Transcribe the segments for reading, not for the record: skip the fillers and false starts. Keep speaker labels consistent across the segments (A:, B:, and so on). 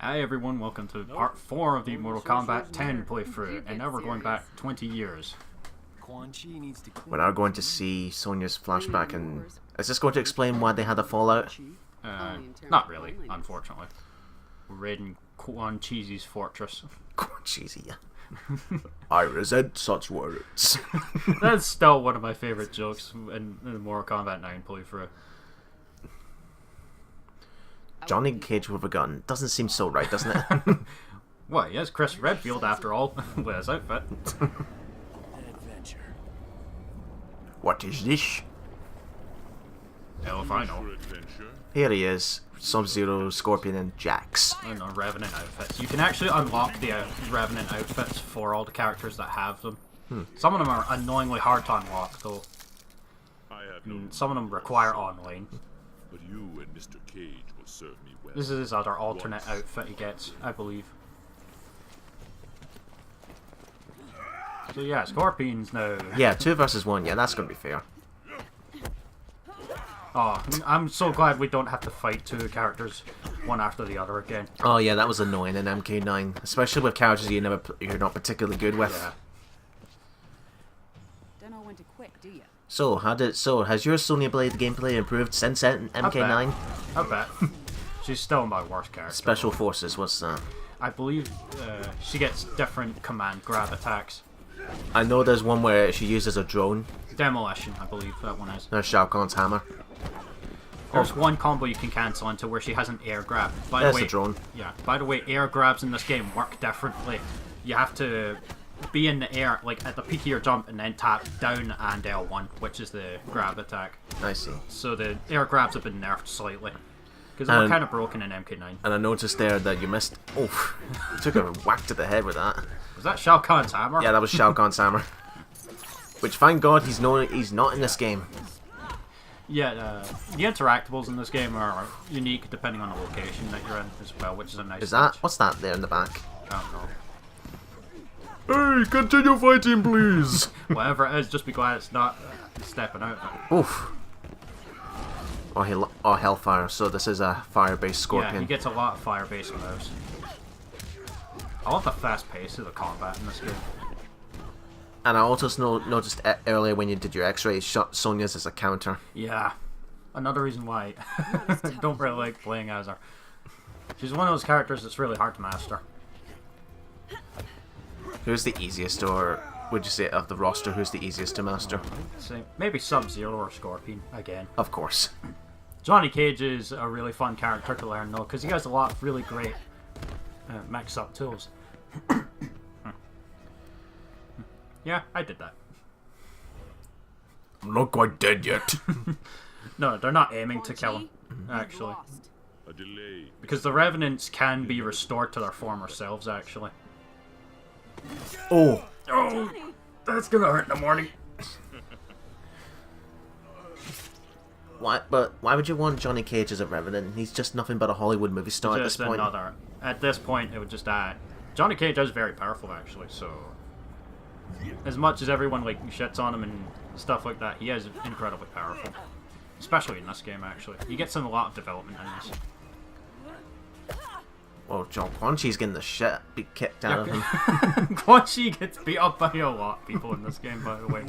A: Hi everyone, welcome to part 4 of the Mortal Kombat 10 playthrough, and now we're going back 20 years.
B: We're now going to see Sonya's flashback, and is this going to explain why they had a fallout?
A: Not really, unfortunately. We're raiding Quan Chi's fortress.
B: Quan Cheesy, yeah. I resent such words.
A: That's still one of my favourite jokes in the Mortal Kombat 9 playthrough.
B: Johnny Cage with a gun. Doesn't seem so right, doesn't it?
A: Well, yes, Chris Redfield after all, with his outfit.
B: What is this?
A: Hell if I know.
B: Here he is. Sub-Zero, Scorpion, and Jax.
A: And the Revenant outfits. You can actually unlock the Revenant outfits for all the characters that have them. Some of them are annoyingly hard to unlock, though. And some of them require online.
C: But you and Mr. Cage will serve me well.
A: This is his other alternate outfit he gets, I believe. So yeah, Scorpions now.
B: Yeah, 2 versus 1. Yeah, that's going to be fair.
A: Oh, I'm so glad we don't have to fight 2 characters one after the other again.
B: Oh yeah, that was annoying in MK9, especially with characters you're not particularly good with.
A: Yeah.
D: Don't know when to quit, do you?
B: So has your Sonya Blade gameplay improved since MK9?
A: I bet. She's still my worst character.
B: Special Forces, what's that?
A: I believe she gets different command grab attacks.
B: I know there's one where she uses a drone.
A: Demolition, I believe that one is.
B: There's Shao Kahn's hammer.
A: There's one combo you can cancel into where she has an air grab. By
B: There's
A: the way,
B: the drone.
A: Yeah. By the way, air grabs in this game work differently. You have to be in the air, like at the peak of your jump, and then tap down and L1, which is the grab attack.
B: I see.
A: So the air grabs have been nerfed slightly. Because they were kind of broken in MK9.
B: And I noticed there that you missed... Oh, you took a whack to the head with that.
A: Was that Shao Kahn's hammer?
B: Yeah, that was Shao Kahn's hammer. Which, thank God, he's not in this game.
A: Yeah, the interactables in this game are unique depending on the location that you're in as well, which is a nice
B: Is that...
A: touch.
B: What's that there in the back?
A: I don't know.
B: Hey, continue fighting, please!
A: Whatever it is, just be glad it's not stepping out.
B: Oof. Oh, Hellfire, so this is a fire-based Scorpion.
A: Yeah, he gets a lot of fire-based moves. I love the fast pace of the combat in this game.
B: And I also noticed earlier when you did your X-ray, Sonya's as a counter.
A: Yeah. Another reason why I don't really like playing as her. She's one of those characters that's really hard to master.
B: Who's the easiest, or would you say of the roster, who's the easiest to master?
A: So maybe Sub-Zero or Scorpion, again.
B: Of course.
A: Johnny Cage is a really fun character to learn, though, because he has a lot of really great mix-up tools. Yeah, I did that.
B: I'm not quite dead yet.
A: No, they're not aiming to kill him, actually.
C: A delay.
A: Because the Revenants can be restored to their former selves, actually.
B: Oh!
A: Oh! That's gonna hurt in the morning.
B: Why would you want Johnny Cage as a Revenant? He's just nothing but a Hollywood movie star
A: Just
B: at this point.
A: At this point, it would just add. Johnny Cage is very powerful, actually, so... As much as everyone like shits on him and stuff like that, he is incredibly powerful. Especially in this game, actually. You get a lot of development in this.
B: Well, Quan Chi's getting the shit kicked out of him.
A: Quan Chi gets beat up by a lot of people in this game, by the way.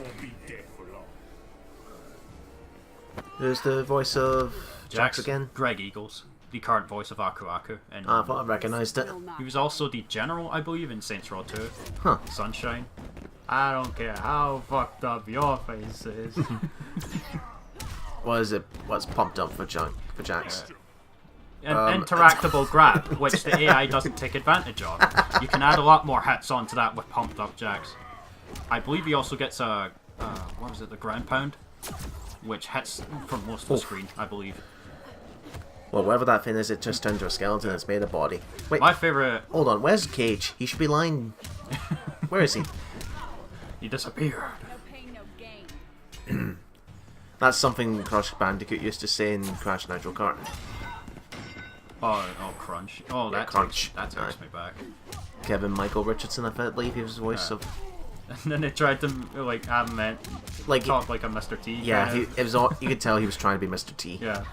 B: Who's the voice of Jax again?
A: Greg Eagles, the current voice of Aku Aku. And
B: I thought I recognised it.
A: he was also the general, I believe, in Saints Row 2.
B: Huh.
A: Sunshine. I don't care how fucked up your face is.
B: What's pumped up for Jax?
A: An interactable grab, which the AI doesn't take advantage of. You can add a lot more hits onto that with pumped up Jax. I believe he also gets a, what was it, the ground pound? Which hits from most of the screen, I believe.
B: Well, whatever that thing is, it just turns into a skeleton and it's made of body. Wait,
A: My favourite...
B: hold on, where's Cage? He should be lying... Where is he?
A: He disappeared.
D: No pain, no gain.
B: That's something Crash Bandicoot used to say in Crash Nitro Kart.
A: Oh, Crunch. Oh,
B: Yeah,
A: that
B: Crunch.
A: takes me back.
B: Kevin Michael Richardson, I believe he was the voice of...
A: And then they tried to, like, have him talk like a Mr. T.
B: Yeah,
A: kind of.
B: it was all, you could tell he was trying to be Mr. T.
A: Yeah.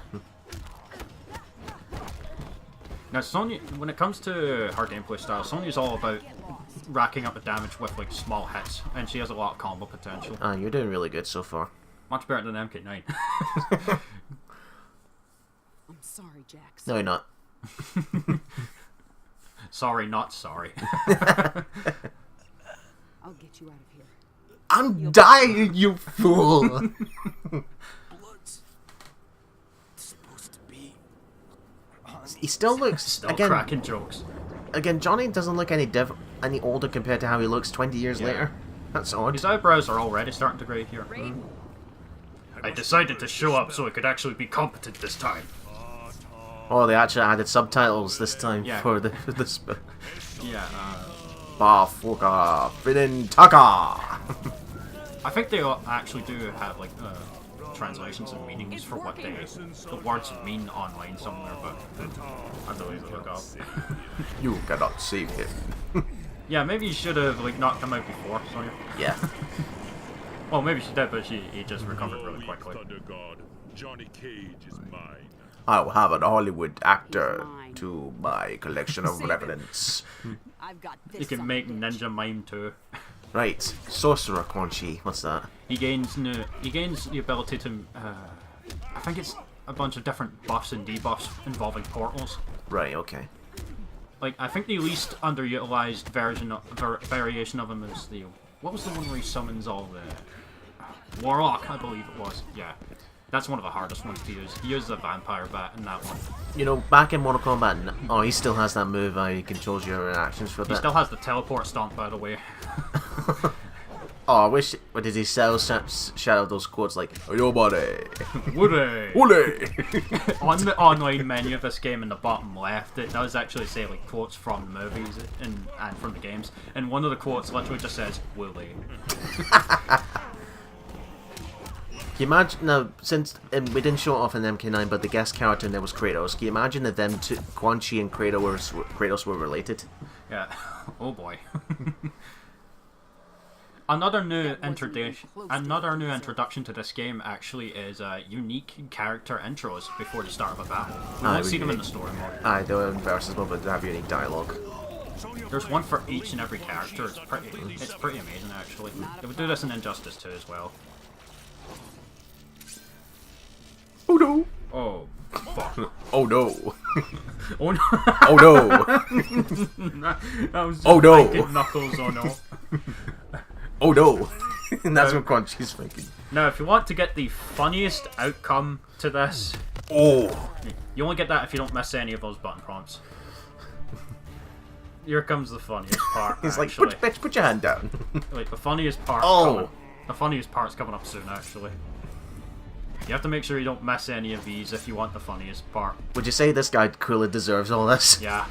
A: Now, Sonya, when it comes to her gameplay style, Sonya's all about racking up the damage with like small hits, and she has a lot of combo potential.
B: Ah, you're doing really good so far.
A: Much better than MK9.
D: I'm sorry, Jax.
B: No, you're not.
A: Sorry, not sorry.
D: I'll get you out of here.
B: I'm dying, you fool!
E: Blood's supposed to be.
B: He still looks
A: Still cracking jokes.
B: Again, Johnny doesn't look any older compared to how he looks 20 years later. That's odd.
A: His eyebrows are already starting to grey here.
D: Raiden.
A: I decided to show up so I could actually be competent this time.
B: Oh, they actually added subtitles this time for this.
A: Yeah,
B: Bafuka Finin Taka.
A: I think they actually do have like translations and meanings for what the words mean online somewhere, but I don't even look up.
B: You cannot save him.
A: Yeah, maybe you should have like not come out before, Sonya.
B: Yeah.
A: Well, maybe she did, but he just recovered really
C: Glory,
A: quickly.
C: Thunder God. Johnny Cage is mine.
B: I'll have an Hollywood actor
D: mine.
B: to my collection of revenants.
D: I've got this.
A: You can
D: son
A: make
D: of a bitch.
A: ninja mime too.
B: Right, Sorcerer Quan Chi. What's that?
A: He gains the ability to I think it's a bunch of different buffs and debuffs involving portals.
B: Right, okay.
A: Like I think the least underutilized variation of him is the what was the one where he summons all the Warlock, I believe it was. Yeah. That's one of the hardest ones to use. He uses a vampire bat in that one.
B: You know, back in Mortal Kombat, oh, he still has that move how he controls your reactions for
A: He
B: that.
A: still has the teleport stomp, by the way.
B: Oh, I wish. What did he shout out those quotes like, "Oh, yo, buddy,
A: Woody!
B: Woody"?
A: On the online menu of this game in the bottom left, it does actually say like quotes from the movies and from the games. And one of the quotes literally just says, Willy.
B: Can you imagine now? Since we didn't show it off in MK9, but the guest character in there was Kratos. Can you imagine that them two, Quan Chi and Kratos were related?
A: Yeah. Oh boy. Another new introduction to this game actually is unique character intros before the start of a battle. We won't see them in the story mode.
B: Aye, they were in versus mode, but they have unique dialogue.
A: There's one for each and every character. It's pretty amazing actually. They would do this in Injustice 2 as well.
B: Oh no!
A: Oh, fuck.
B: Oh no!
A: Oh no!
B: Oh no!
A: That was just
B: Oh, no.
A: thinking Knuckles, oh no.
B: Oh no! And that's what Quan Chi's thinking.
A: Now, if you want to get the funniest outcome to this,
B: Oh!
A: you only get that if you don't miss any of those button prompts. Here comes the funniest part.
B: He's like,
A: actually.
B: bitch, put your hand down.
A: Like the funniest part.
B: Oh.
A: The funniest part's coming up soon, actually. You have to make sure you don't miss any of these if you want the funniest part.
B: Would you say this guy clearly deserves all this?
A: Yeah.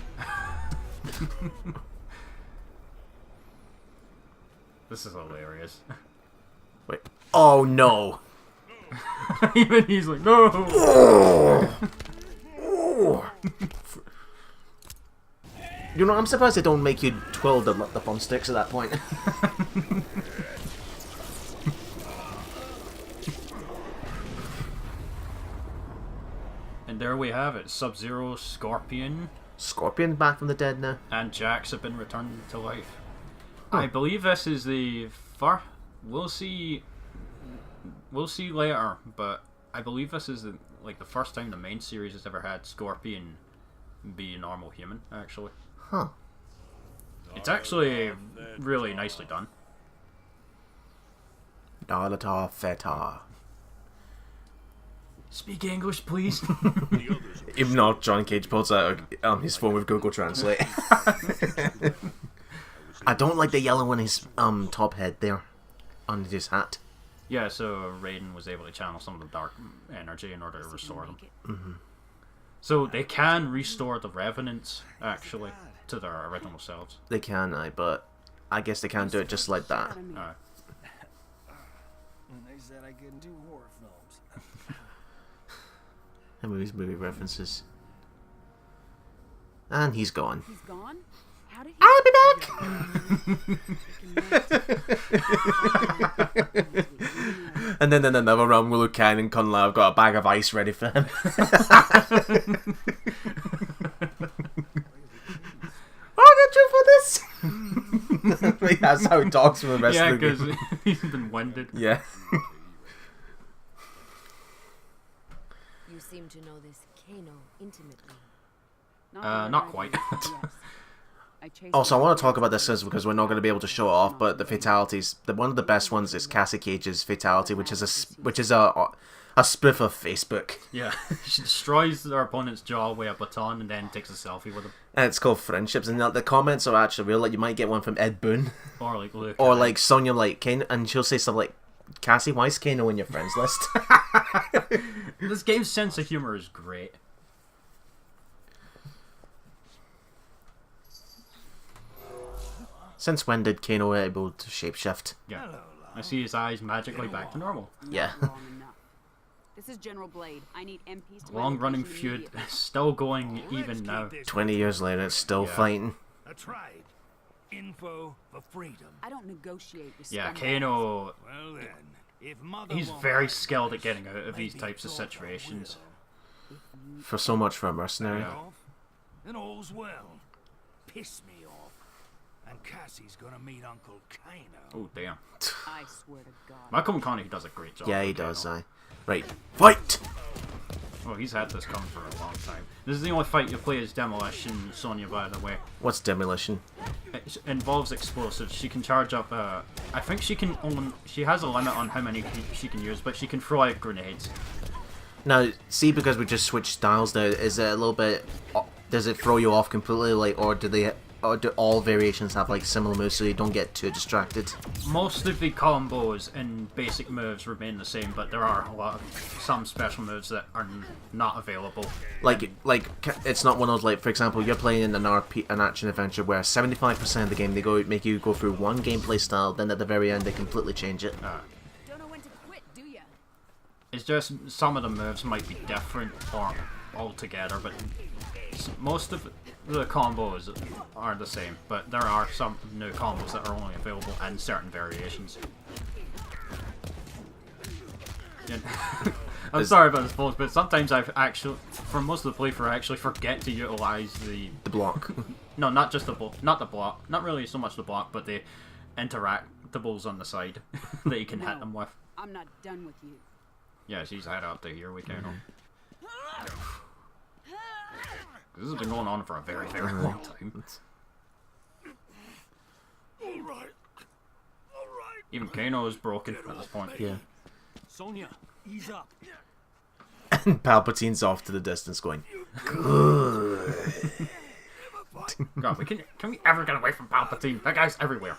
A: This is hilarious.
B: Wait. Oh no!
A: Even he's like, no!
B: You know, I'm surprised they don't make you twirl the fun sticks at that point.
A: And there we have it. Sub-Zero, Scorpion,
B: Scorpion back from the dead now.
A: and Jax have been returned to life.
B: Huh.
A: I believe this is the first. We'll see later, but I believe this is the first time the main series has ever had Scorpion be a normal human. Actually,
B: Huh.
A: it's actually really nicely done.
B: Dalata Feta.
A: Speak English, please.
B: Even though Johnny Cage pulls out his phone with Google Translate. I don't like the yellow on his top head there, on his hat.
A: Yeah, so Raiden was able to channel some of the dark energy in order to restore them.
B: Mm-hmm.
A: So they can restore the Revenants, actually, to their original selves.
B: They can, but I guess they can't do it just like that.
E: They said I couldn't do horror films.
B: And movie references. And he's gone.
D: He's gone? How did he
B: I'll be back! And then in another round, we'll look Ken and Conley have got a bag of ice ready for him. That's how he talks for the rest
A: Yeah,
B: of the
A: because
B: game.
A: he's been winded.
B: Yeah.
D: You seem to know this Kano intimately.
A: Not quite.
B: Also, I want to talk about this because we're not going to be able to show it off, but the fatalities, one of the best ones is Cassie Cage's fatality, which is a spoof of Facebook.
A: Yeah, she destroys their opponent's jaw with a baton and then takes a selfie with him.
B: And it's called Friendships, and the comments are actually real. Like, you might get one from Ed Boon.
A: Or like Luke.
B: Or like Sonya, like, Kano, and she'll say stuff like, Cassie, why is Kano in your friends list?
A: This game's sense of humor is great.
B: Since when did Kano able to shapeshift?
A: Yeah. I see his eyes magically back to normal.
B: Yeah.
D: This is General Blade. I need MPs to
A: Long-running feud, still going even now.
B: 20 years later, it's still fighting.
E: That's right. Info for freedom.
D: I don't negotiate with
A: Yeah,
D: scumbags.
A: Kano,
E: Well then, if Mother
A: he's
E: won't
A: very
E: mind,
A: skilled at getting out of these types of situations.
B: For so much for a mercenary.
A: Yeah.
E: and all's well. Piss me off. And Cassie's gonna meet Uncle Kano.
A: Oh, damn.
D: I swear to God.
A: Michael McConaughey does a great job.
B: Yeah, he
A: with
B: does,
A: Kano.
B: Right. Fight!
A: Oh, he's had this coming for a long time. This is the only fight you play as Demolition Sonya, by the way.
B: What's demolition?
A: It involves explosives. She can charge up, I think she can own... She has a limit on how many she can use, but she can throw out grenades.
B: Now, see, because we just switched styles now, is it a little bit... Does it throw you off completely, like, or do all variations have, like, similar moves so you don't get too distracted?
A: Most of the combos and basic moves remain the same, but there are some special moves that are not available.
B: Like, it's not one of those, like, for example, you're playing in an action adventure where 75% of the game they make you go through one gameplay style, then at the very end they completely change it.
D: Don't know when to quit, do ya?
A: It's just some of the moves might be different or altogether, but most of the combos are the same, but there are some new combos that are only available in certain variations. I'm sorry about this, folks, but sometimes I've actually, for most of the playthrough, I actually forget to utilize the
B: block.
A: No, not just the block, not the block, not really so much the block, but the interactables on the side that you can hit them with.
D: I'm not done with you.
A: Yeah, she's head up to here, we can. This has been going on for a very, very long time.
E: Alright.
A: Even Kano is broken at this point.
B: Yeah.
E: Sonya, ease up.
B: And Palpatine's off to the distance going, good.
A: God, can we ever get away from Palpatine? That guy's everywhere.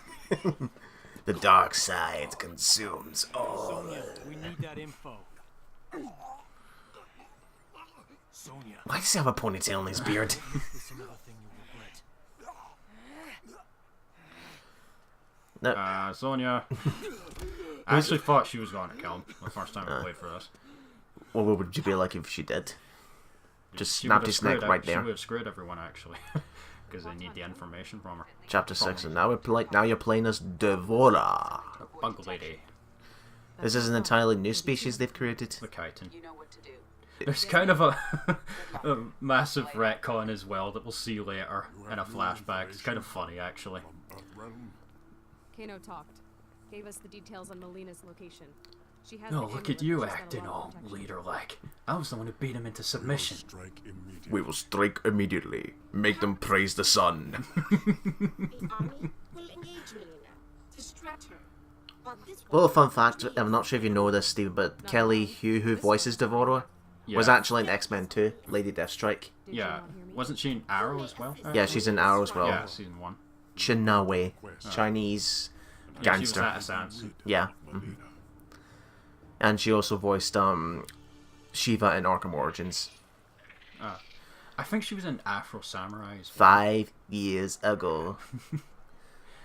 B: The dark side consumes all.
E: Sonya, we need that info. Sonya,
B: Why does he have a ponytail in his beard?
E: it's another thing you'll regret.
B: No.
A: Sonya. I actually thought she was going to kill him the first time I played for this.
B: What would you be like if she did? Just
A: She
B: snapped
A: would've
B: his neck
A: screwed
B: right
A: She
B: there.
A: would have screwed everyone, actually. Because they need the information from her.
B: Chapter 6, and now you're playing as Devora.
A: Bug lady.
B: This is an entirely new species they've created.
A: The Kytinn.
D: You know what to do.
A: There's kind of a massive retcon as well that we'll see later in a flashback. It's kind of funny, actually.
F: Kano talked. Gave us the details on Mileena's location. She has
A: No,
F: the
A: look at
F: amulet,
A: you
F: but she's got a
A: acting
F: lot of
A: all
F: protection.
A: leader-like. I was the one who beat him into submission.
C: Strike immediately.
B: We will strike immediately. Make them praise the sun.
G: The army will engage Mileena. Distract her. While this
B: Little fun fact, I'm not sure if you know this, Steve, but Kelly Hugh, who voices Devora, was
A: Yeah.
B: actually in X-Men 2, Lady Deathstrike.
F: Did you
A: Yeah.
F: not hear me?
A: Wasn't she in Arrow as well?
B: Yeah, she's in Arrow as well.
A: Yeah, season 1.
B: Chinawe, Chinese
A: Yeah, she was
B: gangster.
A: at Assassin.
B: Yeah. Mhm. And she also voiced Shiva in Arkham Origins.
A: I think she was in Afro Samurai as well.
B: 5 years ago.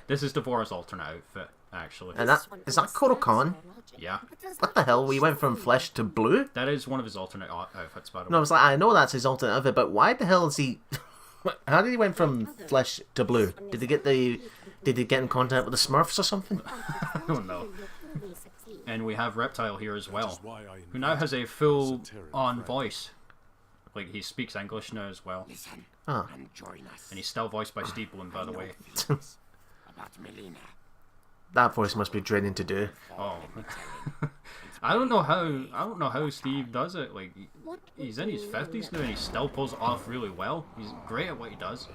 A: This is Devora's alternate outfit, actually.
B: And that is that Kotal Khan?
A: Yeah.
B: What the hell? We went from flesh to blue?
A: That is one of his alternate outfits, by the way.
B: No, I was like, I know that's his alternate outfit, but why the hell is he? How did he went from flesh to blue? Did he get in contact with the Smurfs or something?
A: I don't know. And we have Reptile here as well,
C: Why I
A: who now has a full-on
C: friend.
A: voice. Like, he speaks English now as well.
B: Ah.
G: And join us.
A: And he's still voiced by Steve Bloom, by the way.
E: about Mileena.
B: That voice must be draining to do.
A: Oh. I don't know how Steve does it. Like, he's in his 50s now and he still pulls it off really well. He's great at what he does.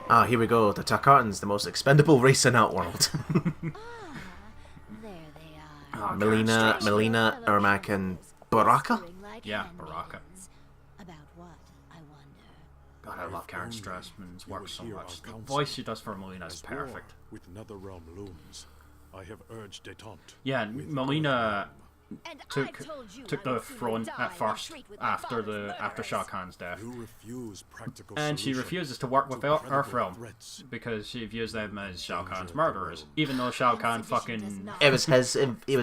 B: Ah, here we go. The Tarkatan's the most expendable race in Outworld.
D: There they are.
A: Oh,
B: Mileena, Ermac, and Baraka?
A: Yeah, Baraka.
D: About what, I wonder?
A: God, I love Karen Strassman's work so much. The voice she does for Mileena is perfect.
C: With NetherRealm looms, I have urged detente.
A: Yeah, and Mileena
D: And
A: took
D: I told you
A: took
D: I
A: the
D: would sooner
A: throne
D: die
A: at
D: than
A: first
D: treat with my
A: after
D: father's
A: after Shao
D: murderers.
A: Kahn's death,
C: You refuse practical
A: and she
C: solution
A: refuses to work with
C: to credible
A: Earthrealm
C: threats.
A: because she views them as Shao Kahn's murderers, even though Shao Kahn fucking
B: It was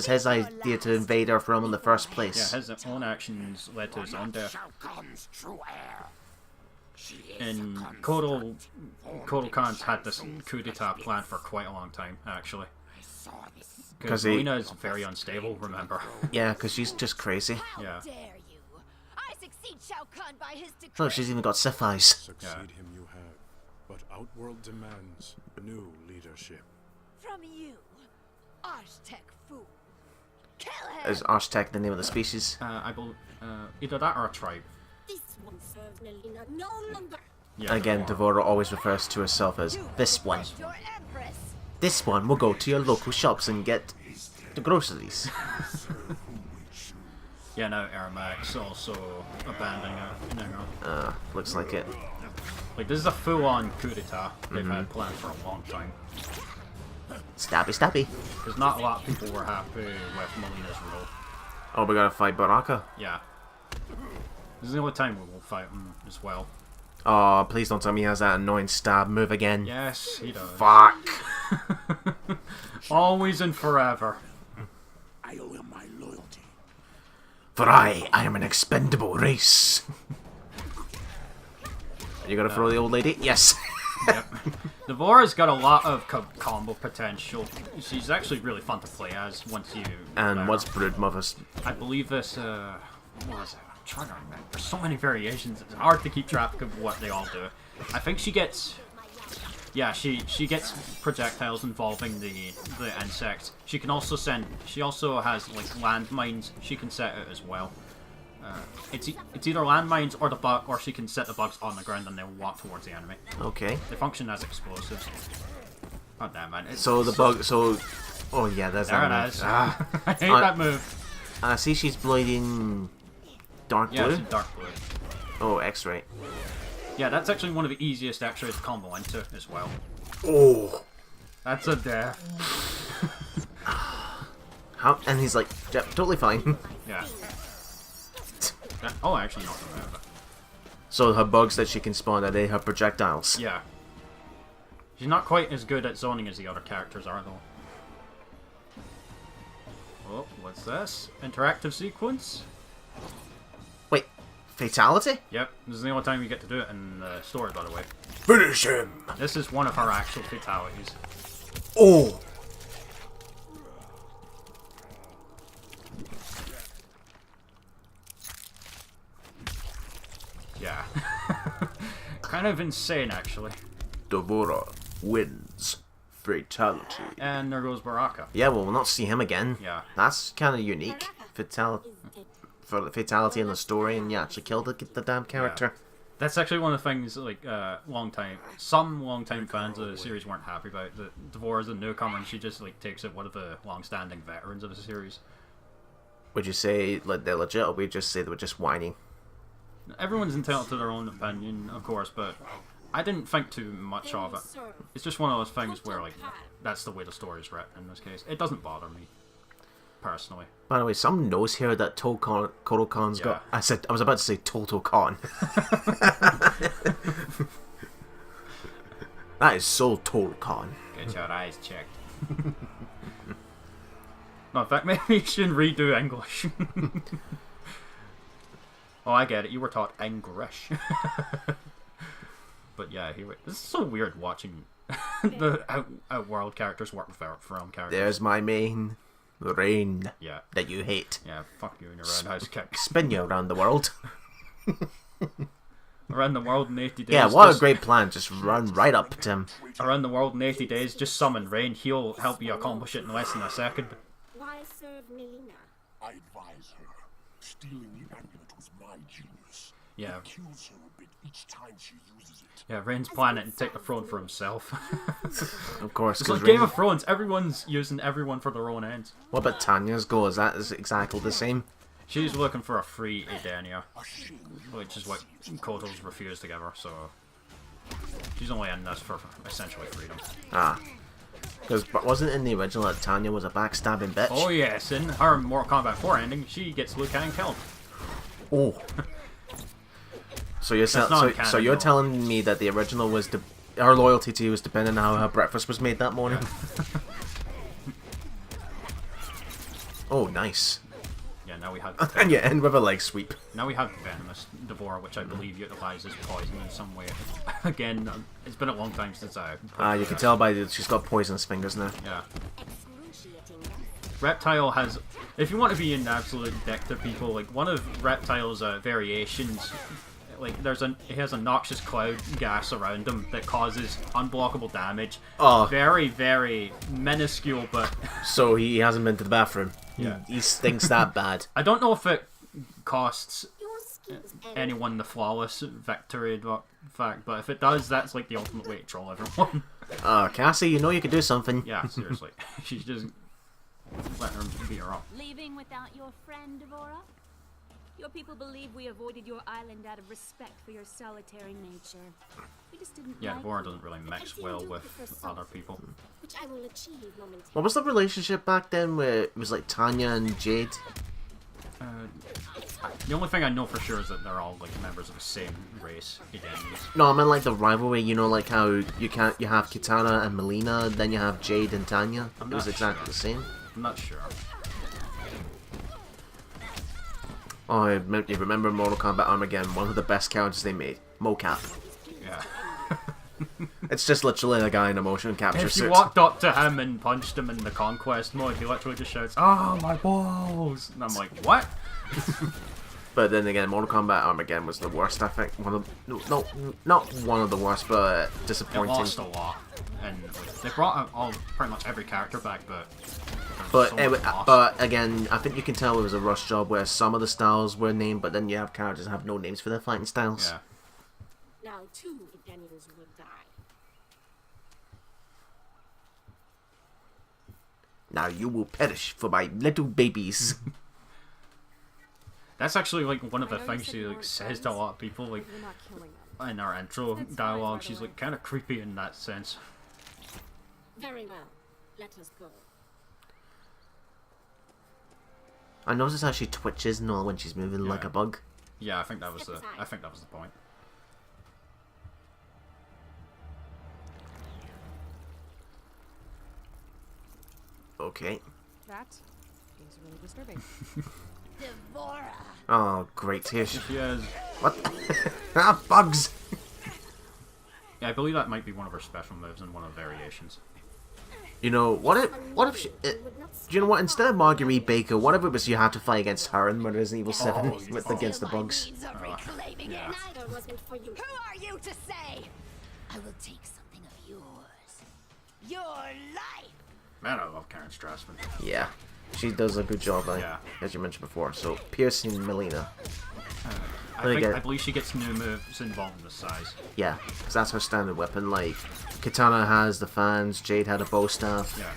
B: his idea to invade Earthrealm in the first place.
A: yeah, his own actions led to his own death.
E: Shao Kahn's true heir. She is
A: And
E: the constant
A: Kotal
E: for
A: Khan's had this
E: Shao
A: coup d'etat planned for quite a long time, actually.
E: I saw this.
A: Because
B: 'Cause he-
A: Mileena is very unstable, remember?
B: Yeah, because she's just crazy.
A: Yeah.
D: How dare you? I succeed Shao Kahn by his decree.
B: Look, she's even got Sith eyes.
C: Succeed
A: Yeah.
C: him you have, but Outworld demands new leadership.
D: From you, Archtech fool. Kill him.
B: Is Archtech the name of the species?
A: I believe either that or a tribe.
G: This one serves Mileena no longer.
A: Yeah.
B: Again, Devora always refers to herself as this one.
D: Your empress.
B: This one will go to your local shops and get the groceries.
A: Yeah, now Ermac's also abandoning her.
B: Looks like it.
A: Like, this is a full-on coup d'etat they've had planned for a long time.
B: Stabby, stabby.
A: Because not a lot of people were happy with Mileena's rule.
B: Oh, we gotta fight Baraka.
A: Yeah. This is the only time we will fight him as well.
B: Oh, please don't tell me he has that annoying stab move again.
A: Yes, he does.
B: Fuck.
A: Always and forever.
E: I owe him my loyalty.
B: For I am an expendable race. You gonna throw the old lady? Yes.
A: Yep. Devora's got a lot of combo potential. She's actually really fun to play as once you...
B: And what's Broodmother's?
A: I believe this, what was it? I'm trying to remember. There's so many variations, it's hard to keep track of what they all do. I think she gets... Yeah, she gets projectiles involving the insects. She can also send... She also has, like, landmines she can set out as well. It's either landmines or or she can set the bugs on the ground and they'll walk towards the enemy.
B: Okay.
A: They function as explosives. Oh damn man.
B: So the bug. So. Oh yeah, that's
A: There
B: that
A: it
B: move.
A: is.
B: Ah.
A: I hate that move.
B: I see she's bleeding. Dark
A: Yeah,
B: blue.
A: it's in dark blue.
B: Oh, X-ray.
A: Yeah, that's actually one of the easiest X-rays to combo into as well.
B: Oh.
A: That's a death.
B: How? And he's like, yep, totally fine.
A: Yeah. Oh, actually not out of it.
B: So her bugs that she can spawn, are they her projectiles?
A: Yeah. She's not quite as good at zoning as the other characters are, though. Oh, what's this? Interactive sequence?
B: Wait, fatality?
A: Yep, this is the only time you get to do it in the story, by the way.
B: Finish him!
A: This is one of her actual fatalities.
B: Oh!
A: Yeah. Kind of insane, actually.
B: Devora wins. Fatality.
A: And there goes Baraka.
B: Yeah, well, we'll not see him again.
A: Yeah.
B: That's kind of unique. Fatality. For the fatality in the story, and you actually killed the damn character.
A: That's actually one of the things, like, some long-time fans of the series weren't happy about. That Devora's a newcomer and she just, like, takes it one of the long-standing veterans of the series.
B: Would you say like they're legit, or would you just say they were just whining?
A: Everyone's entitled to their own opinion, of course, but I didn't think too much of it. It's just one of those things where, like, that's the way the story's written in this case. It doesn't bother me, personally.
B: By the way, some knows here that Kotal Khan's got... I was about to say Total Khan. That is so Total Khan.
A: Get your eyes checked. No, in fact, maybe you should redo English. Oh, I get it. You were taught English. But yeah, this is so weird watching the Outworld characters work with Earthrealm characters.
B: There's my main rain
A: Yeah.
B: that you hate.
A: Yeah, fuck you and your roundhouse kick.
B: Spin you around the world.
A: Around the world in 80 days.
B: Yeah, what a
A: just-
B: great plan. Just run right up to him.
A: Around the world in 80 days, just summon Rain. He'll help you accomplish it in less than a second.
G: Why serve Mileena?
C: I advise her. Stealing the amulet was my genius.
A: Yeah.
C: It kills her a bit each time she uses it.
A: Yeah, Rain's planning to take the throne for himself.
B: Of course.
A: It's
B: 'Cause
A: like Game
B: Rain-
A: of Thrones. Everyone's using everyone for their own ends.
B: What about Tanya's goal? Is that exactly the same?
A: She's looking for a free Edenia, which is what Kotal's refused to give her, so she's only in this for essentially freedom.
B: Ah. Because wasn't it in the original that Tanya was a backstabbing bitch?
A: Oh yes, in her Mortal Kombat 4 ending, she gets Liu Kang killed.
B: Oh. So you're
A: not canon,
B: so you're
A: though.
B: telling me that the original was her loyalty to you was dependent on how her breakfast was made that morning? Oh, nice.
A: Yeah, now we have
B: And you end with a leg sweep.
A: now we have Venomous Devourer, which I believe utilizes poison in some way. Again, it's been a long time since I.
B: You can tell by she's got poisonous fingers now.
A: Yeah.
G: Excruciating.
A: Reptile has, if you want to be an absolute dick to people, like one of Reptile's variations, like he has a noxious cloud gas around him that causes unblockable damage.
B: Oh.
A: Very, very minuscule, but
B: So he hasn't been to the bathroom.
A: Yeah.
B: He stinks that bad.
A: I don't know if it costs
G: Your skills
A: anyone the flawless victory fact, but if it does, that's like the ultimate way to troll everyone.
B: Cassie, you know you could do something.
A: Yeah, seriously. She's just letting her beat her up.
H: Leaving without your friend, Devora? Your people believe we avoided your island out of respect for your solitary nature. We just didn't
A: Yeah,
H: like
A: Devora
H: you.
A: doesn't really mix well with other people.
G: which I will achieve momentarily.
B: What was the relationship back then where it was like Tanya and Jade?
A: The only thing I know for sure is that they're all like members of the same race. Identities.
B: No, I meant like the rivalry, you know, like how you have Kitana and Mileena, then you have Jade and Tanya.
A: I'm
B: It was
A: not
B: exactly
A: sure.
B: the same.
A: I'm not sure.
B: Oh, you remember Mortal Kombat Armageddon, one of the best characters they made, Mocap.
A: Yeah.
B: It's just literally a guy in a motion capture
A: If you
B: suit.
A: walked up to him and punched him in the conquest mode, he literally just shouts, "Oh my balls!" And I'm like, "What?"
B: But then again, Mortal Kombat Armageddon was the worst, I think. No, not one of the worst, but
A: It
B: disappointing.
A: lost a lot, and they brought all pretty much every character back, but
B: But
A: so much lost.
B: but again, I think you can tell it was a rush job where some of the styles were named, but then you have characters that have no names for their fighting styles.
A: yeah.
G: Now 2 Daniels will die.
B: Now you will perish for my little babies.
A: That's actually like one of the
F: I know you
A: things
F: said
A: she
F: you
A: like
F: weren't
A: says to a
F: friends,
A: lot of people, like
F: You're not killing them.
A: in our intro
F: That's fine,
A: dialogue.
F: by the
A: She's
F: way.
A: like kind of creepy in that sense.
G: Very well. Let us go.
B: I notice how she twitches and all when she's moving like
A: Yeah.
B: a bug.
A: Yeah, I think that was the point.
B: Okay.
F: That is really disturbing.
H: Devora!
B: Oh, great. Here she...
A: She has.
B: What? Ah, bugs!
A: Yeah, I believe that might be one of her special moves and one of the variations.
B: You know, what if she... do you know what? Instead of Marguerite Baker, what if it was you had to fight against her in Resident Evil 7 with against the bugs?
A: Yeah.
G: Neither wasn't for you.
H: Who are you to say? I will take something of yours. Your life!
A: Man, I love Karen Strassman.
B: Yeah. She does a good job,
A: Yeah.
B: as you mentioned before. So, piercing Mileena.
A: I believe she gets new moves involving the size.
B: Yeah, because that's her standard weapon. Like, Kitana has the fans, Jade had a bow staff.
A: Yeah.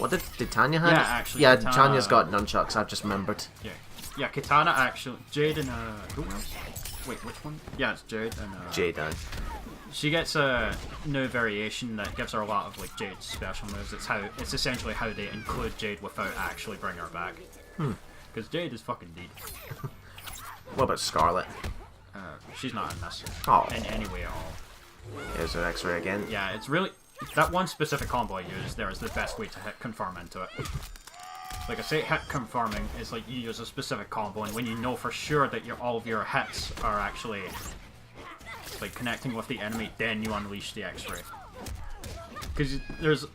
B: What did Tanya have?
A: Yeah, actually,
B: Yeah,
A: Kitana-
B: Tanya's got nunchucks, I've just remembered.
A: Yeah. Yeah, Kitana actually. Jade and who else? Wait, which one? Yeah, it's Jade and
B: Jade,
A: she gets a new variation that gives her a lot of like Jade's special moves. It's essentially how they include Jade without actually bringing her back. Because Jade is fucking deed.
B: What about Scarlet?
A: She's not in this
B: Oh.
A: in any way at all.
B: Here's her X-ray again.
A: Yeah, it's really that one specific combo I use there is the best way to hit confirm into it. Like I say, hit confirming is like you use a specific combo, and when you know for sure that all of your hits are actually like connecting with the enemy, then you unleash the X-ray. Because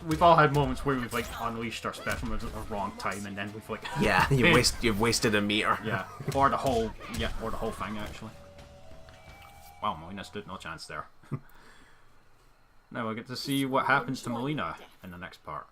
A: we've all had moments where we've like unleashed our special moves at the wrong time, and then we've like
B: Yeah, you've wasted a meter.
A: yeah, or the whole thing actually. Wow, Mileena stood no chance there. Now we'll get to see what happens to Mileena in the next part.